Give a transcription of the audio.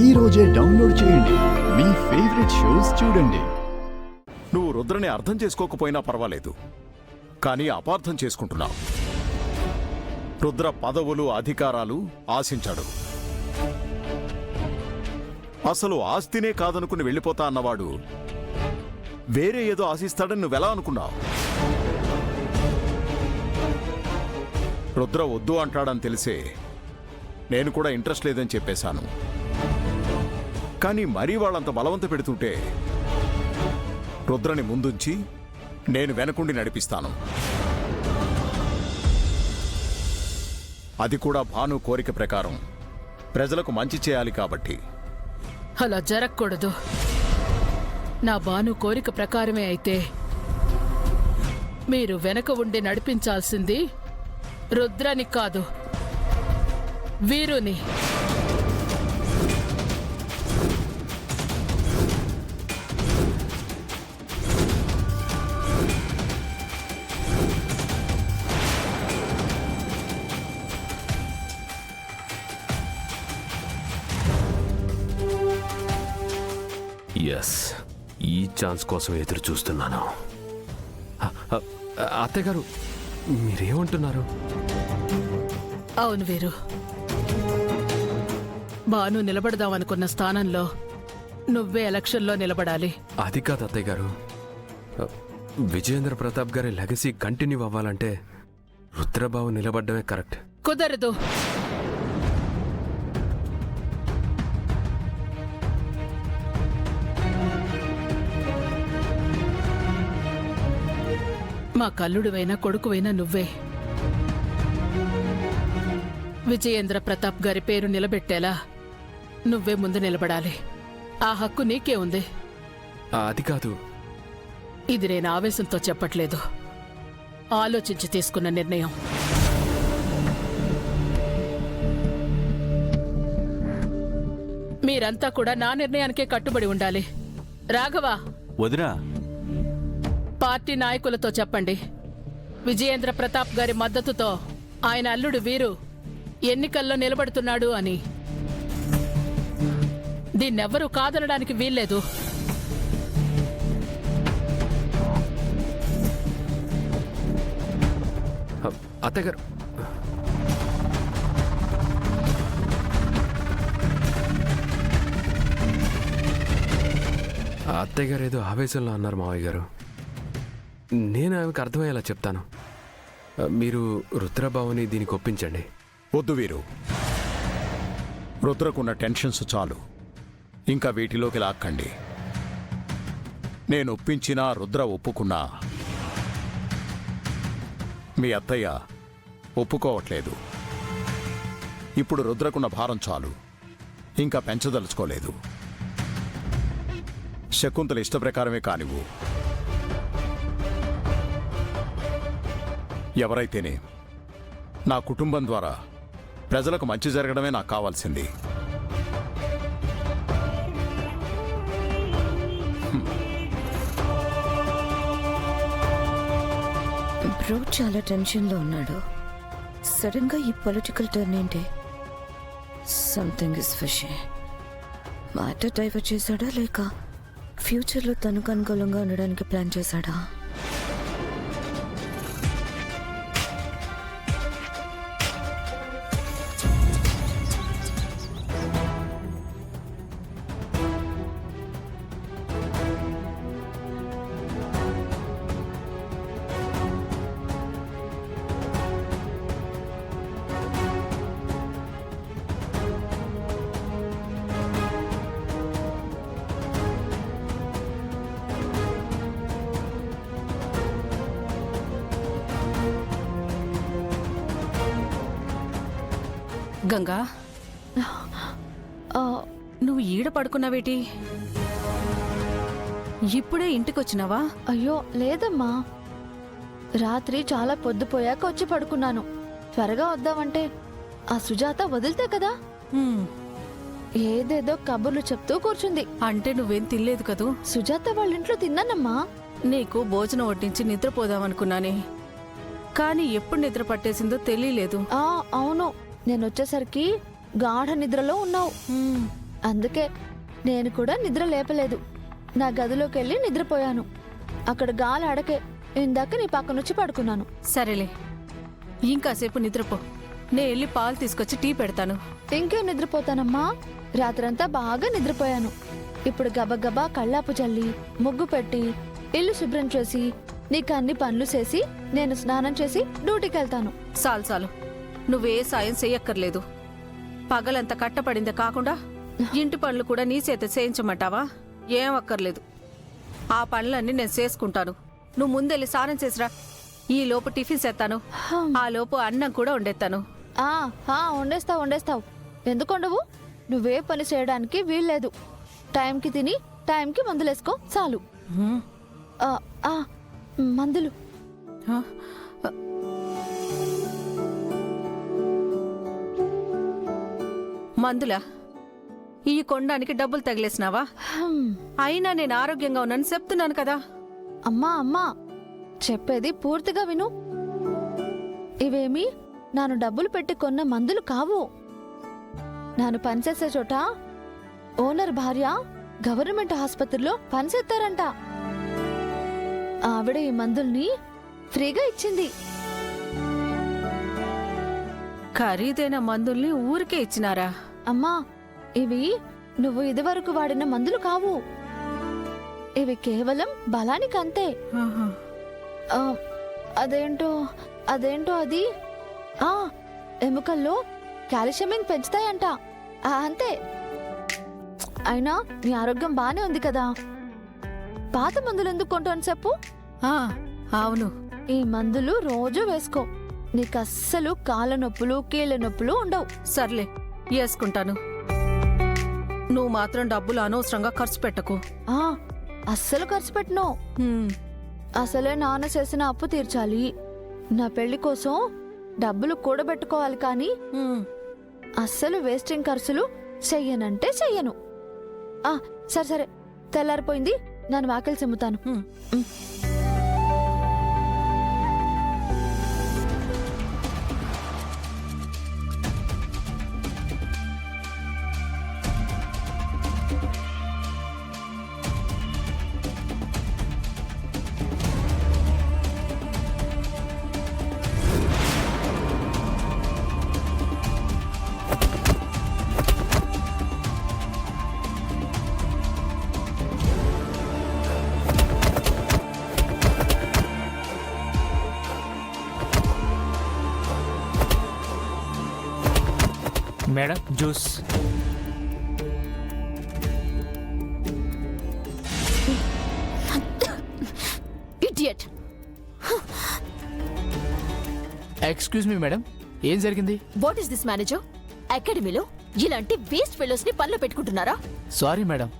ఈ రోజే డౌన్లోడ్ చేయండి. మీ ఫేవరెట్ షోస్ చూడండి. నువ్వు రుద్రని అర్థం చేసుకోకపోయినా పర్వాలేదు, కానీ అపార్థం చేసుకుంటున్నావు. రుద్ర పదవులు అధికారాలు ఆశించాడు. అసలు ఆస్తినే కాదనుకుని వెళ్ళిపోతా అన్నవాడు వేరే ఏదో ఆశిస్తాడని నువ్వెలా అనుకున్నావు? రుద్ర వద్దు అంటాడని తెలిసే నేను కూడా ఇంట్రెస్ట్ లేదని చెప్పేశాను. కానీ మరీ వాళ్ళంత బలవంత పెడుతుంటే రుద్రని ముందుంచి నేను వెనకుండి నడిపిస్తాను. అది కూడా భాను కోరిక ప్రకారం ప్రజలకు మంచి చేయాలి కాబట్టి. అలా జరగకూడదు. నా భాను కోరిక ప్రకారమే అయితే మీరు వెనక ఉండి నడిపించాల్సింది రుద్రని కాదు, వీరుని. ఎస్, ఈ ఛాన్స్ కోసం ఎదురు చూస్తున్నాను. అత్తయ్య గారు, మీరేమంటున్నారు? అవును వీరు, భాను నిలబడదామనుకున్న స్థానంలో నువ్వే ఎలక్షన్లో నిలబడాలి. అది కాదు అత్తయ్య గారు, విజయేంద్ర ప్రతాప్ గారి లెగసీ కంటిన్యూ అవ్వాలంటే రుద్రబాబు నిలబడ్డమే కరెక్ట్. కుదరదు. మా కల్లుడువైనా కొడుకువైనా నువ్వే. విజయేంద్ర ప్రతాప్ గారి పేరు నిలబెట్టేలా నువ్వే ముందు నిలబడాలి. ఆ హక్కు నీకే ఉంది. అది కాదు. ఇది నేను ఆవేశంతో చెప్పట్లేదు, ఆలోచించి తీసుకున్న నిర్ణయం. మీరంతా కూడా నా నిర్ణయానికే కట్టుబడి ఉండాలి. రాఘవా, వదినా, పార్టీ నాయకులతో చెప్పండి, విజయేంద్ర ప్రతాప్ గారి మద్దతుతో ఆయన అల్లుడు వీరు ఎన్నికల్లో నిలబడుతున్నాడు అని. దీన్నెవ్వరూ కాదనడానికి వీల్లేదు. అత్తయ్య గారు, అత్తయ్య గారు ఏదో ఆవేశంలో అన్నారు మావయ్య గారు. నేను ఆమెకు అర్థమయ్యేలా చెప్తాను. మీరు రుద్రబాబుని దీనికి ఒప్పించండి. వద్దు వీరు, రుద్రకున్న టెన్షన్స్ చాలు, ఇంకా వీటిలోకి లాక్కండి. నేను ఒప్పించినా రుద్ర ఒప్పుకున్నా మీ అత్తయ్య ఒప్పుకోవట్లేదు. ఇప్పుడు రుద్రకున్న భారం చాలు, ఇంకా పెంచదలుచుకోలేదు. శకుంతల ఇష్ట ప్రకారమే కానివ్వు. ఎవరైతేనే నా కుటుంబం ద్వారా ప్రజలకు మంచి జరగడమే నాకు కావాల్సింది. బ్రో చాలా టెన్షన్లో ఉన్నాడు. సడన్ గా ఈ పొలిటికల్ టర్న్ ఏంటి? Something is fishy. Matter divert చేశాడా లేక ఫ్యూచర్లో తనకు అనుకూలంగా ఉండడానికి ప్లాన్ చేశాడా? గంగా, నువ్వు ఈడ పడుకున్నావేటి? ఇప్పుడే ఇంటికొచ్చినావా? అయ్యో లేదమ్మా, రాత్రి చాలా పొద్దుపోయాక వచ్చి పడుకున్నాను. త్వరగా వద్దామంటే ఆ సుజాత వదిలితే కదా ఏదేదో కబుర్లు చెప్తూ కూర్చుంది. అంటే నువ్వేం తినలేదు కదూ? సుజాత వాళ్ళ ఇంట్లో తిన్నానమ్మా. నీకు భోజనం వడ్డించి నిద్రపోదామనుకున్నానే, కానీ ఎప్పుడు నిద్ర పట్టేసిందో తెలియలేదు. అవును, నేనొచ్చేసరికి గాఢ నిద్రలో ఉన్నావు. అందుకే నేను కూడా నిద్ర లేపలేదు. నా గదిలోకి వెళ్ళి నిద్రపోయాను. అక్కడ గాలి అడకే ఇందాక నీ పక్కనొచ్చి పడుకున్నాను. సరేలే, ఇంకాసేపు నిద్రపో. నేను వెళ్ళి పాలు తీసుకొచ్చి టీ పెడతాను. ఇంకేం నిద్రపోతానమ్మా, రాత్రంతా బాగా నిద్రపోయాను. ఇప్పుడు గబగబా కళ్ళాపు చల్లి ముగ్గు పెట్టి ఇల్లు శుభ్రం చేసి నీకు అన్ని పనులు చేసి నేను స్నానం చేసి డ్యూటీకి వెళ్తాను. చాలు చాలు, నువ్వే సాయం చెయ్యక్కర్లేదు. పగలంతా కట్టపడిందే కాకుండా ఇంటి పనులు కూడా నీ చేత చేయించమంటావా? ఏం అక్కర్లేదు, ఆ పనులన్నీ నేను చేసుకుంటాను. నువ్వు ముందెళ్ళి స్నానం చేసిరా. ఈ లోపు టిఫిన్ చేస్తాను, ఆ లోపు అన్నం కూడా వండేస్తాను. వండేస్తావు. ఎందుకు వండవు? నువ్వే పని చేయడానికి వీల్లేదు. టైంకి తిని టైంకి మందులేసుకో చాలు. హ్మ్. ఆ, ఆ, మందులు హ? మందులా? ఈ కొండానికి డబ్బులు తగిలేసినావా? హ్మ్. అయినా నేను ఆరోగ్యంగా ఉన్నాను చెప్తున్నాను కదా. అమ్మా చెప్పేది పూర్తిగా విను. ఇవేమి నాను డబ్బులు పెట్టి కొన్న మందులు కావు. నాను పనిచేసే చోట ఓనర్ భార్య గవర్నమెంట్ ఆసుపత్రిలో పనిచేస్తారంట. ఆవిడ ఈ మందుల్ని ఫ్రీగా ఇచ్చింది. ఖరీదైన మందుల్ని ఊరికే ఇచ్చినారా? అమ్మా, ఇవి నువ్వు ఇదివరకు వాడిన మందులు కావు. ఇవి కేవలం బలానికంతే. ఆహా. ఆ, అదేంటో అది ఎముకల్లో కాల్షియం పెంచుతాయంట. అంతే. అయినా నీ ఆరోగ్యం బానే ఉంది కదా, పాత మందులు ఎందుకు కొంటాను చెప్పు? ఆ, అవును. ఈ మందులు రోజు వేసుకో. నీకు అస్సలు కాళ్ళ నొప్పులు కీళ్ళ నొప్పులు ఉండవు. సర్లే, వేసుకుంటాను. నువ్వు మాత్రం డబ్బులు అనవసరంగా ఖర్చు పెట్టకు. అస్సలు ఖర్చు పెట్టను. హ్మ్. అసలే నాన్న చేసిన అప్పు తీర్చాలి. నా పెళ్లి కోసం డబ్బులు కూడబెట్టుకోవాలి, కానీ హ్మ్. అస్సలు వేస్టింగ్ ఖర్చులు చెయ్యనంటే చెయ్యను. సరే తెల్లారిపోయింది, నన్ను వాకిలి చెమ్ముతాను. హ్మ్. Madam juice. Idiot. Excuse me madam, ఏం జరిగింది? What is this manager? అకాడమీలో ఇలాంటి వేస్ట్ ఫెలోస్ ని పనిలో పెట్టుకుంటున్నారా? Sorry madam.